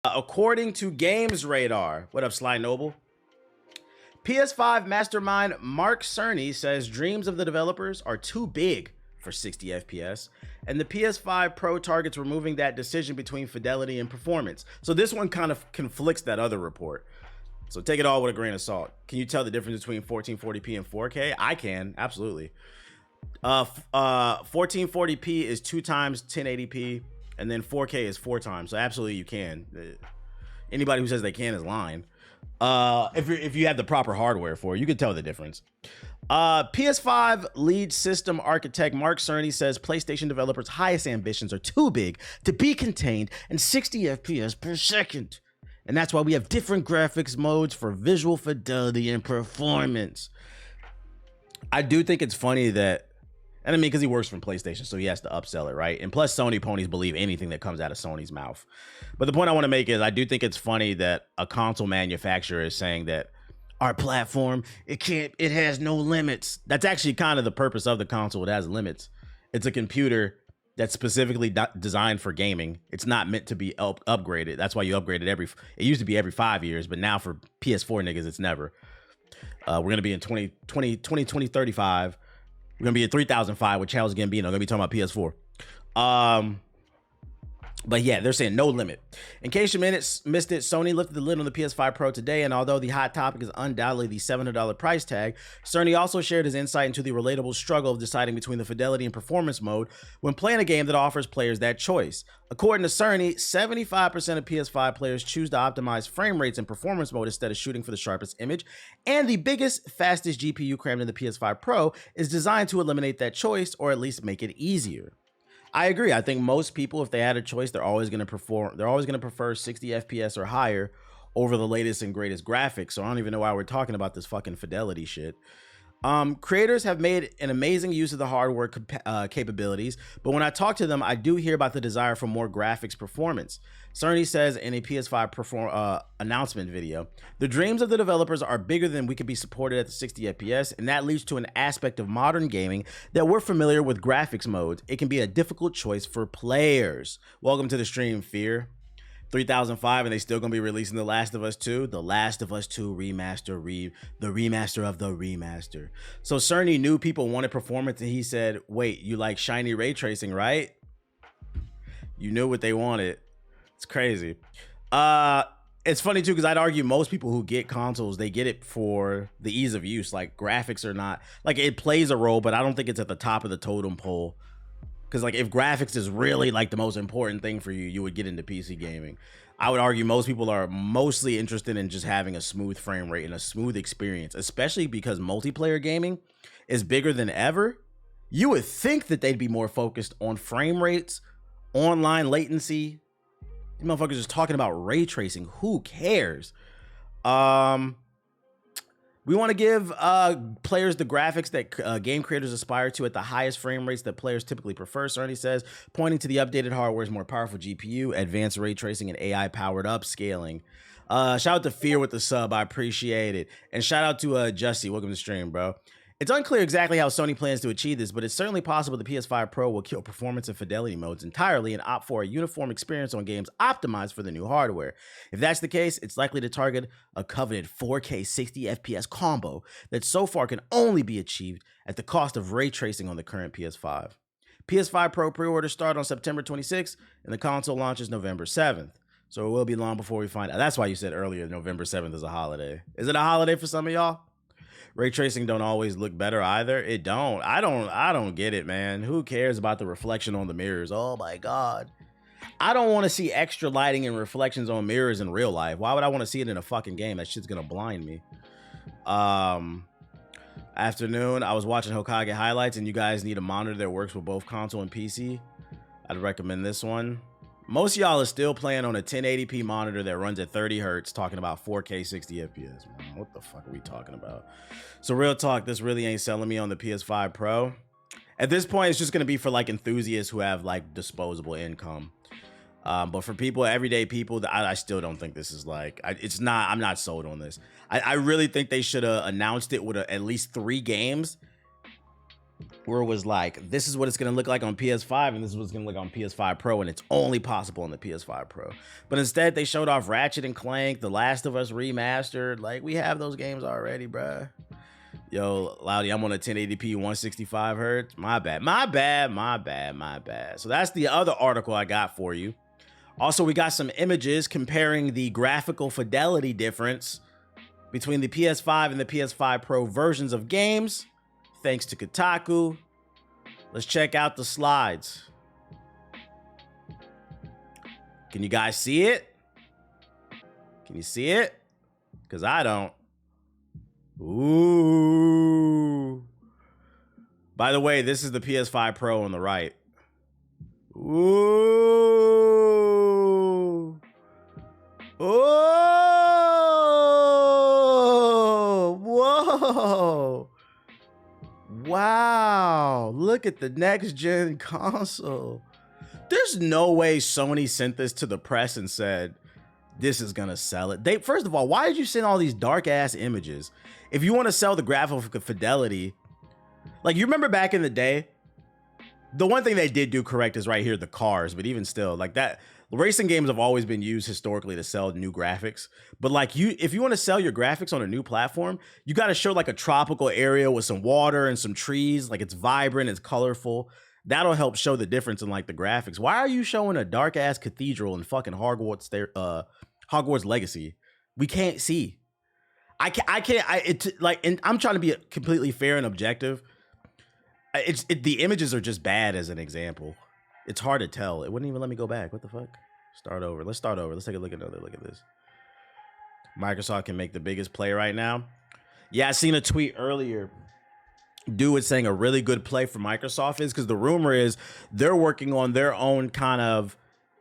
According to Games Radar, what up, Sly Noble? PS5 mastermind Mark Cerny says dreams of the developers are too big for 60 FPS, and the PS5 Pro targets removing that decision between fidelity and performance. So this one kind of conflicts that other report. So take it all with a grain of salt. Can you tell the difference between 1440p and 4K? I can, absolutely. 1440p is 2 times 1080p, and then 4K is 4 times. So absolutely you can. Anybody who says they can is lying. If you have the proper hardware for it, you can tell the difference. PS5 lead system architect Mark Cerny says PlayStation developers' highest ambitions are too big to be contained in 60 FPS per second. And that's why we have different graphics modes for visual fidelity and performance. I do think it's funny that, and I mean, because he works from PlayStation, so he has to upsell it, right? And plus, Sony ponies believe anything that comes out of Sony's mouth. But the point I want to make is I do think it's funny that a console manufacturer is saying that our platform, it has no limits. That's actually kind of the purpose of the console. It has limits. It's a computer that's specifically designed for gaming. It's not meant to be upgraded. That's why you upgrade it it used to be every 5 years, but now for PS4 niggas, it's never. We're going to be in 2035. We're going to be at 3005 with Charles Gambino. Going to be talking about PS4. But yeah, they're saying no limit. In case you missed it, Sony lifted the lid on the PS5 Pro today, and although the hot topic is undoubtedly the $700 price tag, Cerny also shared his insight into the relatable struggle of deciding between the fidelity and performance mode when playing a game that offers players that choice. According to Cerny, 75% of PS5 players choose to optimize frame rates in performance mode instead of shooting for the sharpest image, and the biggest, fastest GPU crammed in the PS5 Pro is designed to eliminate that choice, or at least make it easier. I agree. I think most people, if they had a choice, they're always going to prefer 60 FPS or higher over the latest and greatest graphics. So I don't even know why we're talking about this fucking fidelity shit. Creators have made an amazing use of the hardware capabilities, but when I talk to them, I do hear about the desire for more graphics performance. Cerny says in a PS5 announcement video, the dreams of the developers are bigger than we could be supported at the 60 FPS, and that leads to an aspect of modern gaming that we're familiar with graphics modes. It can be a difficult choice for players. Welcome to the stream, Fear. 3005, and they still gonna be releasing The Last of Us 2, The Last of Us 2 remaster, the remaster of the remaster. So Cerny knew people wanted performance, and he said, wait, you like shiny ray tracing, right? You knew what they wanted. It's crazy. It's funny too, because I'd argue most people who get consoles, they get it for the ease of use. Like, graphics are not, like, it plays a role, but I don't think it's at the top of the totem pole. Because, like, if graphics is really, like, the most important thing for you, you would get into PC gaming. I would argue most people are mostly interested in just having a smooth frame rate and a smooth experience, especially because multiplayer gaming is bigger than ever. You would think that they'd be more focused on frame rates, online latency. These motherfuckers just talking about ray tracing. Who cares? We want to give players the graphics that game creators aspire to at the highest frame rates that players typically prefer, Cerny says, pointing to the updated hardware's more powerful GPU, advanced ray tracing, and AI-powered upscaling. Shout out to Fear with the sub. I appreciate it. And shout out to Justy. Welcome to the stream, bro. It's unclear exactly how Sony plans to achieve this, but it's certainly possible the PS5 Pro will kill performance and fidelity modes entirely and opt for a uniform experience on games optimized for the new hardware. If that's the case, it's likely to target a coveted 4K 60 FPS combo that so far can only be achieved at the cost of ray tracing on the current PS5. PS5 Pro pre-orders start on September 26th, and the console launches November 7th. So it will be long before we find out. That's why you said earlier November 7th is a holiday. Is it a holiday for some of y'all? Ray tracing don't always look better either. It don't. I don't get it, man. Who cares about the reflection on the mirrors? Oh my God. I don't want to see extra lighting and reflections on mirrors in real life. Why would I want to see it in a fucking game? That shit's gonna blind me. Afternoon, I was watching Hokage highlights, and you guys need a monitor that works with both console and PC. I'd recommend this one. Most of y'all are still playing on a 1080p monitor that runs at 30 hertz, talking about 4K 60 FPS. Man, what the fuck are we talking about? So real talk, this really ain't selling me on the PS5 Pro. At this point, it's just going to be for like enthusiasts who have like disposable income. But for people, everyday people, I still don't think this is like, I'm not sold on this. I really think they should have announced it with at least 3 games where it was like, this is what it's going to look like on PS5 and this is what it's going to look on PS5 Pro, and it's only possible on the PS5 Pro. But instead, they showed off Ratchet and Clank, The Last of Us Remastered. Like, we have those games already, bruh. Yo, Loudy, I'm on a 1080p 165 hertz. My bad. So that's the other article I got for you. Also, we got some images comparing the graphical fidelity difference between the PS5 and the PS5 Pro versions of games, thanks to Kotaku. Let's check out the slides. Can you guys see it? Can you see it? Because I don't. Ooh. By the way, this is the PS5 Pro on the right. Ooh. Oh. Whoa. Wow. Look at the next gen console. There's no way Sony sent this to the press and said, this is gonna sell it. First of all, why did you send all these dark ass images? If you want to sell the graphical fidelity, like, you remember back in the day, the one thing they did do correct is right here, the cars, but even still, like, that, racing games have always been used historically to sell new graphics. But like, if you want to sell your graphics on a new platform, you got to show like a tropical area with some water and some trees, like it's vibrant, it's colorful. That'll help show the difference in like the graphics. Why are you showing a dark ass cathedral in fucking Hogwarts Legacy? We can't see. I can't. Like, and I'm trying to be completely fair and objective. The images are just bad as an example. It's hard to tell. It wouldn't even let me go back. What the fuck? Start over. Let's start over. Let's take a look at another look at this. Microsoft can make the biggest play right now. Yeah, I seen a tweet earlier. Dude was saying a really good play for Microsoft is because the rumor is they're working on their own kind of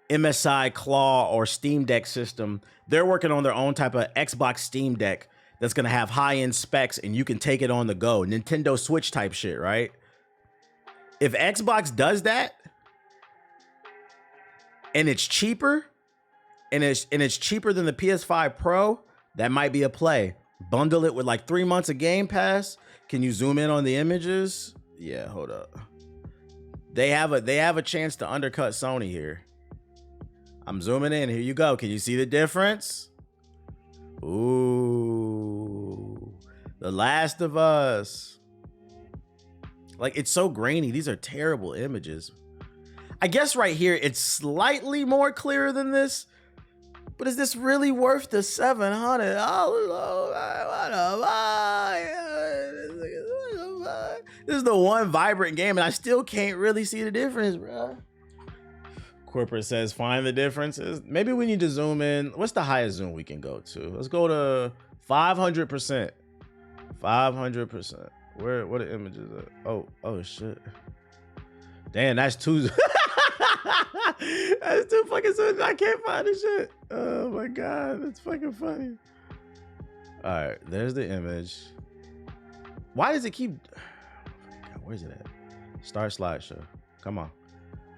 MSI Claw or Steam Deck system. They're working on their own type of Xbox Steam Deck that's going to have high-end specs and you can take it on the go. Nintendo Switch type shit, right? If Xbox does that and it's cheaper and it's cheaper than the PS5 Pro, that might be a play. Bundle it with like 3 months of Game Pass. Can you zoom in on the images? Yeah, hold up. They have a chance to undercut Sony here. I'm zooming in. Here you go. Can you see the difference? Ooh. The Last of Us. Like, it's so grainy. These are terrible images. I guess right here, it's slightly more clear than this. But is this really worth the $700? This is the one vibrant game, and I still can't really see the difference, bro. Corporate says, find the differences. Maybe we need to zoom in. What's the highest zoom we can go to? Let's go to 500%. 500%. What are images at? Oh shit. Damn, that's too. That's too fucking soon. I can't find this shit. Oh my god, that's fucking funny. All right, there's the image. Why does it keep? God, where's it at? Start slideshow. Come on.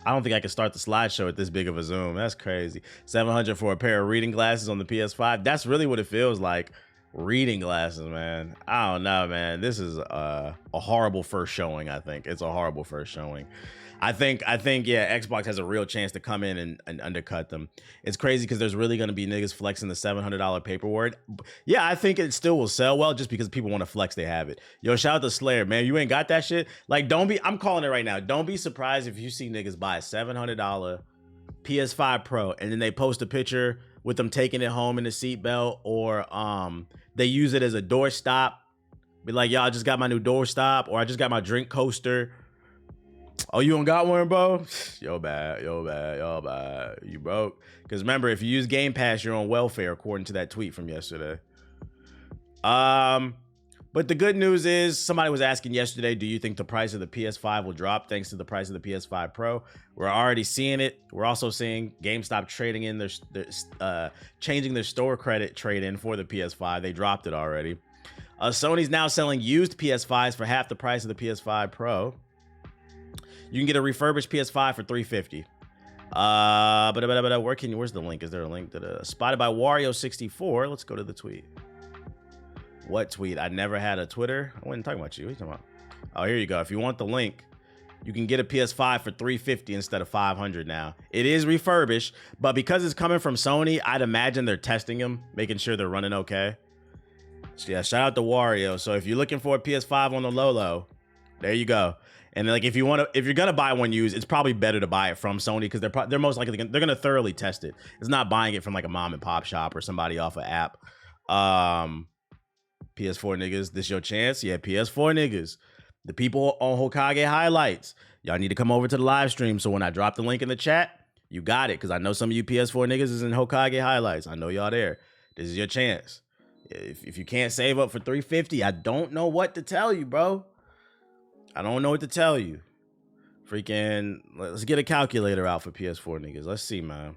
I don't think I can start the slideshow at this big of a zoom. That's crazy. 700 for a pair of reading glasses on the PS5. That's really what it feels like. Reading glasses, man. I don't know, man. This is a horrible first showing. I think it's a horrible first showing. I think, yeah, Xbox has a real chance to come in and undercut them. It's crazy because there's really going to be niggas flexing the $700 paperboard. Yeah, I think it still will sell well just because people want to flex, they have it. Yo, shout out to Slayer, man. You ain't got that shit? Like, I'm calling it right now. Don't be surprised if you see niggas buy a $700 PS5 Pro and then they post a picture with them taking it home in the seatbelt, or they use it as a door stop. Be like, yo, I just got my new door stop, or I just got my drink coaster. Oh, you don't got one, bro? Yo bad. You broke. Because remember, if you use Game Pass, you're on welfare, according to that tweet from yesterday. But the good news is, somebody was asking yesterday, do you think the price of the PS5 will drop thanks to the price of the PS5 Pro? We're already seeing it. We're also seeing GameStop trading in changing their store credit trade-in for the PS5. They dropped it already. Sony's now selling used PS5s for half the price of the PS5 Pro. You can get a refurbished PS5 for $350. Where's the link? Is there a link to the spotted by Wario64? Let's go to the tweet. What tweet? I never had a Twitter. I wasn't talking about you. What are you talking about? Oh, here you go. If you want the link, you can get a PS5 for $350 instead of $500 now. It is refurbished, but because it's coming from Sony, I'd imagine they're testing them, making sure they're running okay. So yeah, shout out to Wario. So if you're looking for a PS5 on the low, there you go. And like if you're gonna buy one used, it's probably better to buy it from Sony because they're most likely they're gonna thoroughly test it. It's not buying it from like a mom and pop shop or somebody off an app. PS4 niggas, this your chance? Yeah, PS4 niggas. The people on Hokage highlights, y'all need to come over to the live stream. So when I drop the link in the chat, you got it. Because I know some of you PS4 niggas is in Hokage highlights. I know y'all there. This is your chance. If you can't save up for $350, I don't know what to tell you, bro. I don't know what to tell you. Freaking, let's get a calculator out for PS4 niggas. Let's see, man.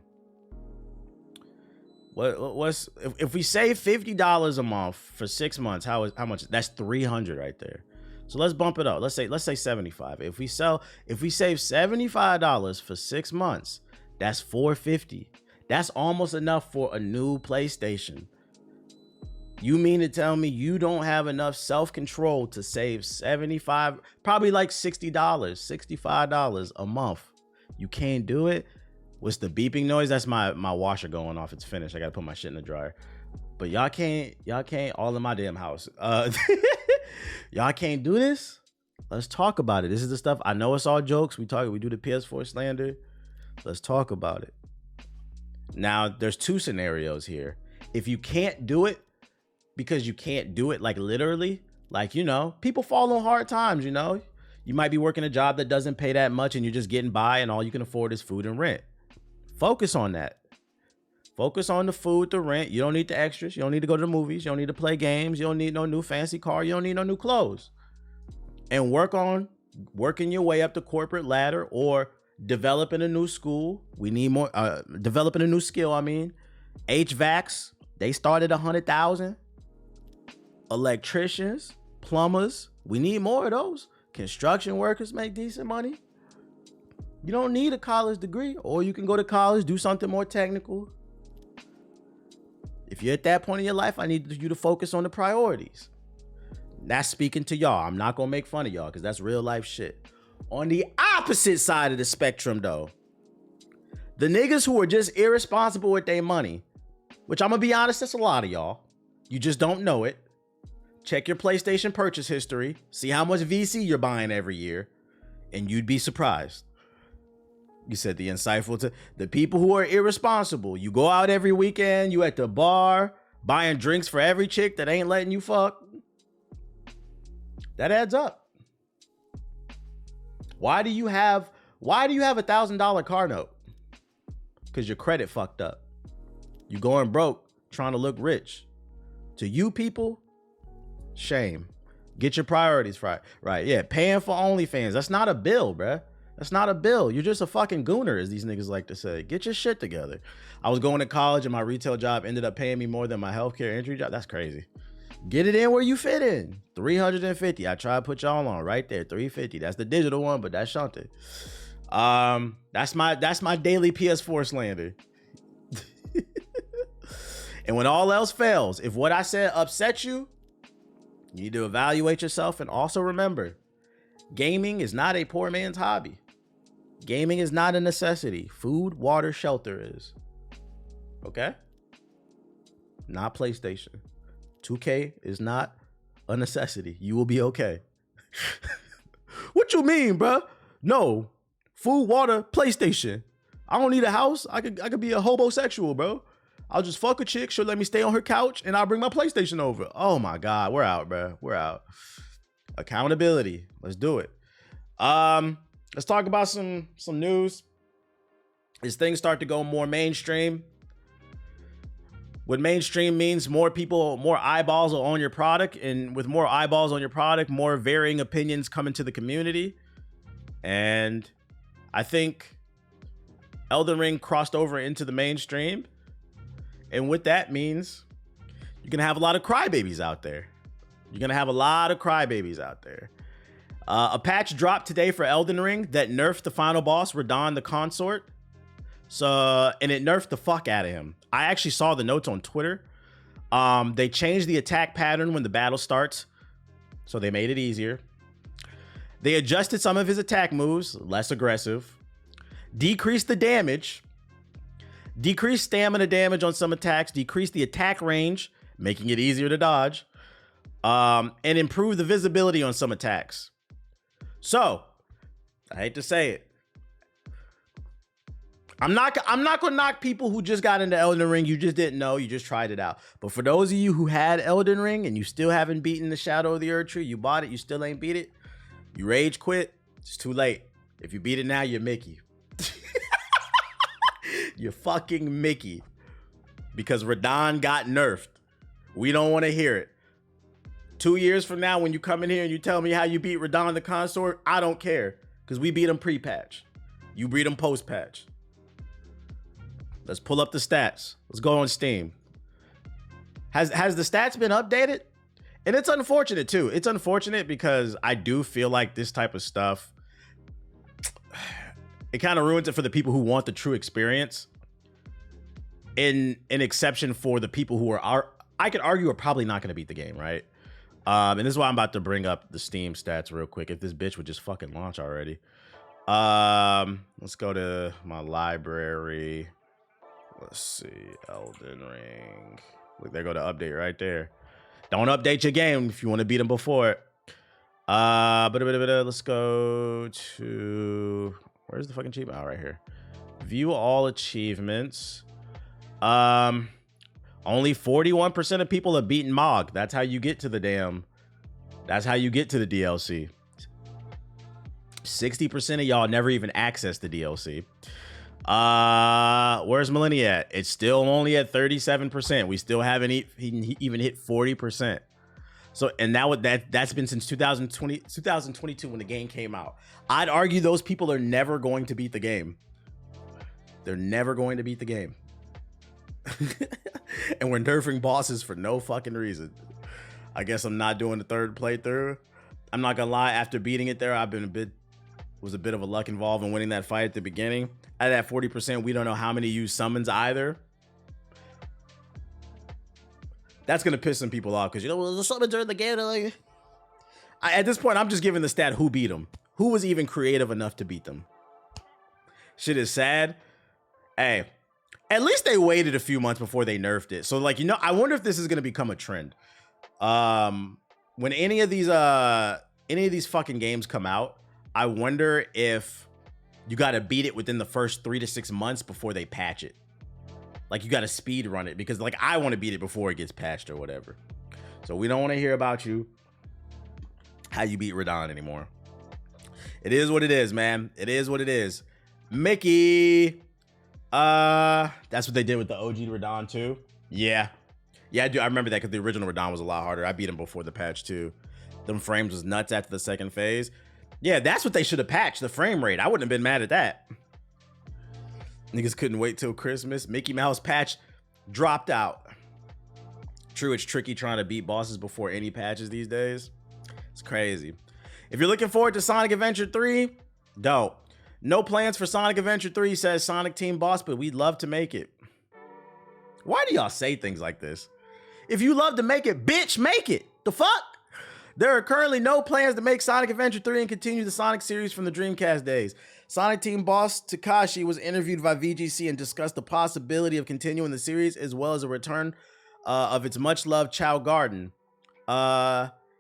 What's if we save $50 a month for 6 months? How much? That's $300 right there. So let's bump it up. Let's say 75. If we save $75 for 6 months, that's $450. That's almost enough for a new PlayStation. You mean to tell me you don't have enough self-control to save 75, probably like $60, $65 a month? You can't do it? What's the beeping noise? That's my washer going off. It's finished. I gotta put my shit in the dryer. But y'all can't all in my damn house. Y'all can't do this? Let's talk about it. This is the stuff. I know it's all jokes. We do the PS4 slander. Let's talk about it. Now, there's two scenarios here. If you can't do it because you can't do it, like literally, like, you know, people fall on hard times, you know. You might be working a job that doesn't pay that much and you're just getting by and all you can afford is food and rent. Focus on that. Focus on the food, the rent. You don't need the extras. You don't need to go to the movies. You don't need to play games. You don't need no new fancy car. You don't need no new clothes. And work on working your way up the corporate ladder or developing a new school. We need more, developing a new skill, I mean. HVACs, they started 100,000. Electricians, plumbers, we need more of those. Construction workers make decent money. You don't need a college degree, or you can go to college, do something more technical. If you're at that point in your life, I need you to focus on the priorities. That's speaking to y'all. I'm not going to make fun of y'all because that's real life shit. On the opposite side of the spectrum, though, the niggas who are just irresponsible with their money, which I'm going to be honest, that's a lot of y'all. You just don't know it. Check your PlayStation purchase history. See how much VC you're buying every year. And you'd be surprised. You said the insightful to the people who are irresponsible. You go out every weekend, you at the bar, buying drinks for every chick that ain't letting you fuck. That adds up. Why do you have a $1,000 car note? Because your credit fucked up. You going broke, trying to look rich. To you people, shame. Get your priorities right. Right. Yeah. Paying for OnlyFans. That's not a bill, bruh. That's not a bill. You're just a fucking gooner, as these niggas like to say. Get your shit together. I was going to college and my retail job ended up paying me more than my healthcare entry job. That's crazy. Get it in where you fit in. $350. I try to put y'all on right there. $350. That's the digital one, but that's shunted. That's my daily PS4 slander. And when all else fails, if what I said upsets you, you need to evaluate yourself and also remember, gaming is not a poor man's hobby. Gaming is not a necessity. Food, water, shelter is. Okay? Not PlayStation. 2K is not a necessity. You will be okay. What you mean, bro? No. Food, water, PlayStation. I don't need a house. I could be a homosexual, bro. I'll just fuck a chick. She'll let me stay on her couch and I'll bring my PlayStation over. Oh my God. We're out, bro. We're out. Accountability. Let's do it. Let's talk about some news. As things start to go more mainstream. What mainstream means, more people, more eyeballs are on your product, and with more eyeballs on your product, more varying opinions come into the community. And I think Elden Ring crossed over into the mainstream. And what that means, you're going to have a lot of crybabies out there. You're going to have a lot of crybabies out there. A patch dropped today for Elden Ring that nerfed the final boss, Radahn the Consort. And it nerfed the fuck out of him. I actually saw the notes on Twitter. They changed the attack pattern when the battle starts, so they made it easier. They adjusted some of his attack moves, less aggressive, decreased the damage, decreased stamina damage on some attacks, decreased the attack range, making it easier to dodge, and improved the visibility on some attacks. So, I hate to say it, I'm not gonna knock people who just got into Elden Ring. You just didn't know, you just tried it out. But for those of you who had Elden Ring and you still haven't beaten the Shadow of the Erd Tree, you bought it, you still ain't beat it, you rage quit, it's too late. If you beat it now, you're Mickey. You're fucking Mickey. Because Radahn got nerfed. We don't want to hear it. 2 years from now, when you come in here and you tell me how you beat Radahn the Consort, I don't care. Because we beat him pre-patch. You beat him post-patch. Let's pull up the stats. Let's go on Steam. Has the stats been updated? And it's unfortunate too. It's unfortunate because I do feel like this type of stuff, it kind of ruins it for the people who want the true experience. In an exception for the people who are I could argue are probably not going to beat the game, right? And this is why I'm about to bring up the Steam stats real quick. If this bitch would just fucking launch already. Let's go to my library. Let's see, Elden Ring. Look, there go the update right there. Don't update your game if you want to beat them before it. Let's go to, where's the fucking achievement? Oh, right here. View all achievements. Only 41% of people have beaten Mog. That's how you get to the DLC. 60% of y'all never even accessed the DLC. Where's Millennia at? It's still only at 37%. We still haven't even hit 40%. So, and that's been since 2022 when the game came out. I'd argue those people are never going to beat the game. They're never going to beat the game. And we're nerfing bosses for no fucking reason. I guess I'm not doing the third playthrough. I'm not gonna lie, after beating it there, was a bit of a luck involved in winning that fight at the beginning. Out of that 40%, we don't know how many use summons either. That's gonna piss some people off because, you know, well, the summons are in the game. Like, at this point, I'm just giving the stat who beat them. Who was even creative enough to beat them? Shit is sad. Hey, at least they waited a few months before they nerfed it. So, like, you know, I wonder if this is gonna become a trend. When any of these fucking games come out, I wonder if you got to beat it within the first 3 to 6 months before they patch it. Like, you got to speed run it because, like, I want to beat it before it gets patched or whatever. So we don't want to hear about you, how you beat Radahn anymore. It is what it is, man. It is what it is. Mickey. That's what they did with the OG Radahn too. Yeah. Yeah, I do. I remember that because the original Radahn was a lot harder. I beat him before the patch too. Them frames was nuts after the second phase. Yeah, that's what they should have patched, the frame rate. I wouldn't have been mad at that. Niggas couldn't wait till Christmas. Mickey Mouse patch dropped out. True, it's tricky trying to beat bosses before any patches these days. It's crazy. If you're looking forward to Sonic Adventure 3, dope. No plans for Sonic Adventure 3, says Sonic Team Boss, but we'd love to make it. Why do y'all say things like this? If you love to make it, bitch, make it. The fuck? There are currently no plans to make Sonic Adventure 3 and continue the Sonic series from the Dreamcast days. Sonic Team boss Takashi was interviewed by VGC and discussed the possibility of continuing the series as well as a return of its much-loved Chao Garden.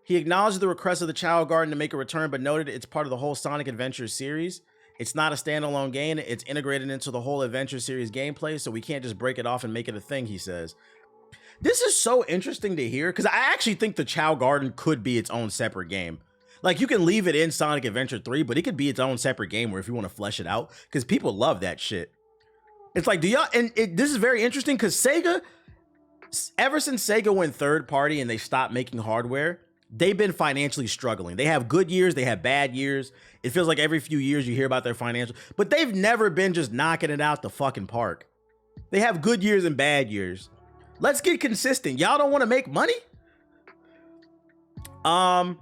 He acknowledged the request of the Chao Garden to make a return, but noted it's part of the whole Sonic Adventure series. It's not a standalone game. It's integrated into the whole Adventure series gameplay, so we can't just break it off and make it a thing, he says. This is so interesting to hear because I actually think the Chao Garden could be its own separate game. Like, you can leave it in Sonic Adventure 3, but it could be its own separate game where if you want to flesh it out, because people love that shit. It's like, this is very interesting because Sega, ever since Sega went third party and they stopped making hardware, they've been financially struggling. They have good years, they have bad years. It feels like every few years you hear about their financial, but they've never been just knocking it out the fucking park. They have good years and bad years. Let's get consistent. Y'all don't want to make money? And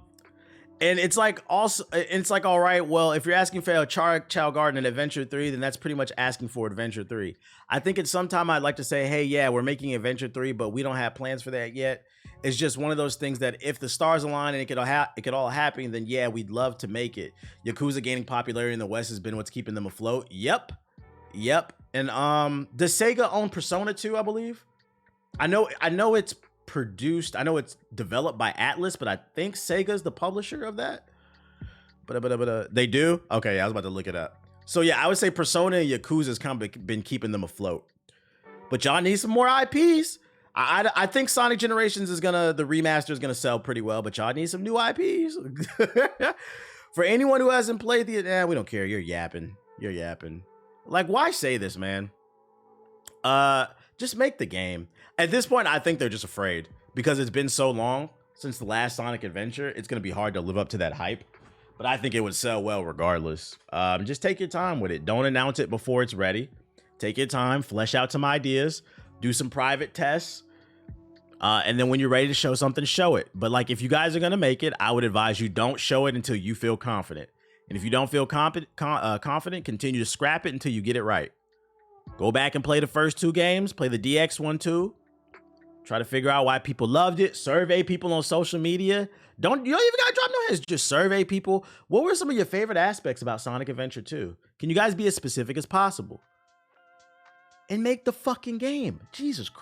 it's like, also, it's like, all right, well, if you're asking for a Chao Garden and Adventure 3, then that's pretty much asking for Adventure 3. I think at some time I'd like to say, hey, yeah, we're making Adventure 3, but we don't have plans for that yet. It's just one of those things that if the stars align and it could all happen, then yeah, we'd love to make it. Yakuza gaining popularity in the West has been what's keeping them afloat. Yep. And does Sega own Persona 2, I believe? I know it's produced, I know it's developed by Atlas, but I think Sega's the publisher of that. But they do? Okay, I was about to look it up. So yeah, I would say Persona and Yakuza's kind of been keeping them afloat. But y'all need some more IPs. I think Sonic Generations the remaster is gonna sell pretty well, but y'all need some new IPs. For anyone who hasn't played we don't care. You're yapping. Like, why say this, man? Just make the game. At this point, I think they're just afraid because it's been so long since the last Sonic Adventure. It's gonna be hard to live up to that hype, but I think it would sell well regardless. Just take your time with it. Don't announce it before it's ready. Take your time, flesh out some ideas. Do some private tests, and then when you're ready to show something, show it. But like, if you guys are gonna make it, I would advise you don't show it until you feel confident. And if you don't feel confident, continue to scrap it until you get it right. Go back and play the first 2 games. Play the DX one too. Try to figure out why people loved it. Survey people on social media. You don't even gotta drop no hints. Just survey people. What were some of your favorite aspects about Sonic Adventure 2? Can you guys be as specific as possible? And make the fucking game. Jesus Christ.